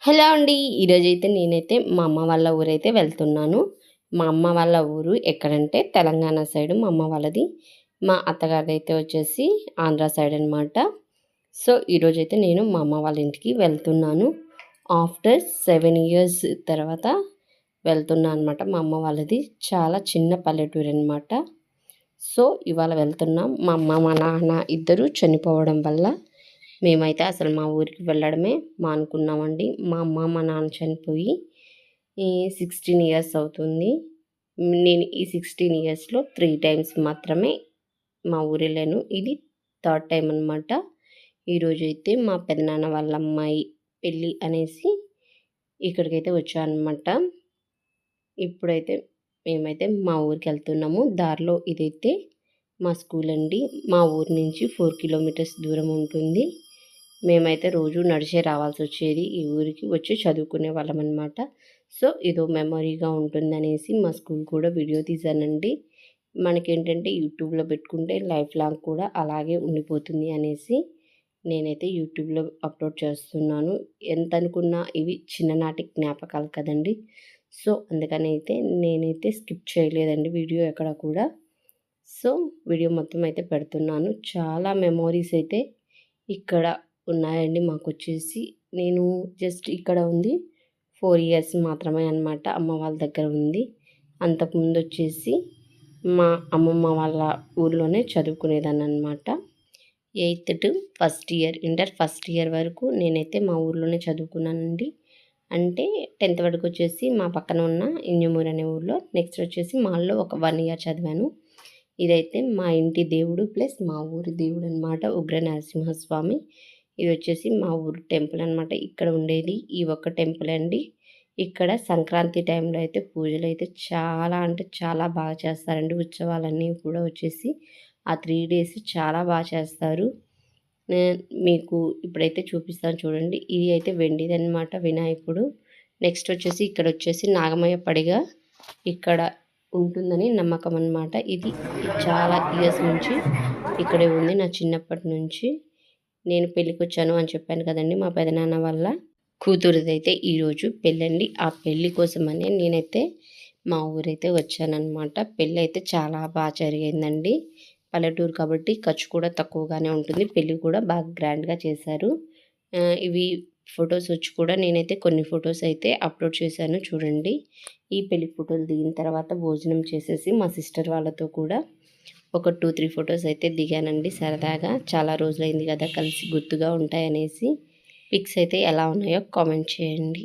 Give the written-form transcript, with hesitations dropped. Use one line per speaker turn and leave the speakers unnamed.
Hello అండి. ఈరోజైతే నేనైతే మా అమ్మ వాళ్ళ ఊరైతే వెళ్తున్నాను. మా అమ్మ వాళ్ళ ఊరు ఎక్కడంటే తెలంగాణ సైడు మా అమ్మ వాళ్ళది. మా అత్తగారిదైతే వచ్చేసి ఆంధ్ర సైడ్ అనమాట. సో, ఈరోజైతే నేను మా అమ్మ వాళ్ళ ఇంటికి వెళ్తున్నాను. ఆఫ్టర్ 7 ఇయర్స్ తర్వాత వెళ్తున్నా అనమాట. మా అమ్మ వాళ్ళది చాలా చిన్న పల్లెటూరు అనమాట. సో, ఇవాళ వెళ్తున్నాం. మా అమ్మ, మా నాన్న ఇద్దరూ చనిపోవడం వల్ల మేమైతే అసలు మా ఊరికి వెళ్ళడమే మానుకున్నామండి. మా అమ్మ, మా నాన్న చనిపోయి ఈ 16 ఇయర్స్ అవుతుంది. నేను ఈ 16 ఇయర్స్‌లో 3 టైమ్స్ మాత్రమే మా ఊరెళ్ళాను. ఇది థర్డ్ టైమ్ అనమాట. ఈరోజైతే మా పెదనాన్న వాళ్ళ అమ్మాయి పెళ్ళి అనేసి ఇక్కడికైతే వచ్చాననమాట. ఇప్పుడైతే మేమైతే మా ఊరికెళ్తున్నాము. దారిలో ఇదైతే మా స్కూల్ అండి. మా ఊరు నుంచి 4 కిలోమీటర్స్ దూరం ఉంటుంది. మేమైతే రోజు నడిచే రావాల్సొచ్చేది. ఈ ఊరికి వచ్చి చదువుకునే వాళ్ళమనమాట. సో, ఇదో మెమొరీగా ఉంటుందనేసి మా స్కూల్ కూడా వీడియో తీశానండి. మనకేంటంటే యూట్యూబ్‌లో పెట్టుకుంటే లైఫ్ లాంగ్ కూడా అలాగే ఉండిపోతుంది అనేసి నేనైతే యూట్యూబ్‌లో అప్‌లోడ్ చేస్తున్నాను. ఎంతనుకున్నా ఇవి చిన్ననాటి జ్ఞాపకాలు కదండీ! సో, అందుకనైతే నేనైతే స్కిప్ చేయలేదండి వీడియో ఎక్కడ కూడా. సో, వీడియో మొత్తం అయితే పెడుతున్నాను. చాలా మెమోరీస్ అయితే ఇక్కడ ఉన్నాయండి మాకొచ్చేసి. నేను జస్ట్ ఇక్కడ ఉంది 4 ఇయర్స్ మాత్రమే అనమాట. అమ్మ వాళ్ళ దగ్గర ఉంది. అంతకుముందొచ్చేసి మా అమ్మమ్మ వాళ్ళ ఊర్లోనే చదువుకునేదాన్ననమాట. Eighth to first year, inter first year వరకు నేనైతే మా ఊర్లోనే చదువుకున్నానండి. అంటే 10థ్ వరకు వచ్చేసి మా పక్కన ఉన్న ఇంజమూరు అనే ఊర్లో, నెక్స్ట్ వచ్చేసి మాల్లో ఒక 1 ఇయర్ చదివాను. ఇదైతే మా ఇంటి దేవుడు ప్లస్ మా ఊరి దేవుడు అనమాట, ఉగ్ర నరసింహస్వామి. ఇది వచ్చేసి మా ఊరు టెంపుల్ అనమాట. ఇక్కడ ఉండేది ఈ ఒక్క టెంపుల్ అండి. ఇక్కడ సంక్రాంతి టైంలో అయితే పూజలు అయితే చాలా అంటే చాలా బాగా చేస్తారండి. ఉత్సవాలన్నీ కూడా వచ్చేసి ఆ 3 డేస్ చాలా బాగా చేస్తారు. మీకు ఇప్పుడైతే చూపిస్తాను చూడండి. ఇది అయితే వెండిదనమాట వినాయకుడు. నెక్స్ట్ వచ్చేసి ఇక్కడ వచ్చేసి నాగమయ్య పడిగ ఇక్కడ ఉంటుందని నమ్మకం అనమాట. ఇది చాలా ఇయర్స్ నుంచి ఇక్కడే ఉంది. నా చిన్నప్పటి నుంచి నేను పెళ్ళికొచ్చాను అని చెప్పాను కదండి, మా పెదనాన్న వాళ్ళ కూతురిదైతే ఈరోజు పెళ్ళండి. ఆ పెళ్ళి కోసమని నేనైతే మా ఊరైతే వచ్చానన్నమాట. పెళ్ళి అయితే చాలా బాగా జరిగిందండి. పల్లెటూరు కాబట్టి ఖర్చు కూడా తక్కువగానే ఉంటుంది. పెళ్ళి కూడా బాగా గ్రాండ్గా చేశారు. ఇవి ఫొటోస్ వచ్చి కూడా నేనైతే కొన్ని ఫొటోస్ అయితే అప్లోడ్ చేశాను చూడండి. ఈ పెళ్లి ఫోటోలు దిగిన తర్వాత భోజనం చేసేసి మా సిస్టర్ వాళ్ళతో కూడా ఒక 2-3 ఫొటోస్ అయితే దిగానండి సరదాగా. చాలా రోజులైంది కదా కలిసి, గుర్తుగా ఉంటాయనేసి. పిక్స్ అయితే ఎలా ఉన్నాయో కామెంట్ చేయండి.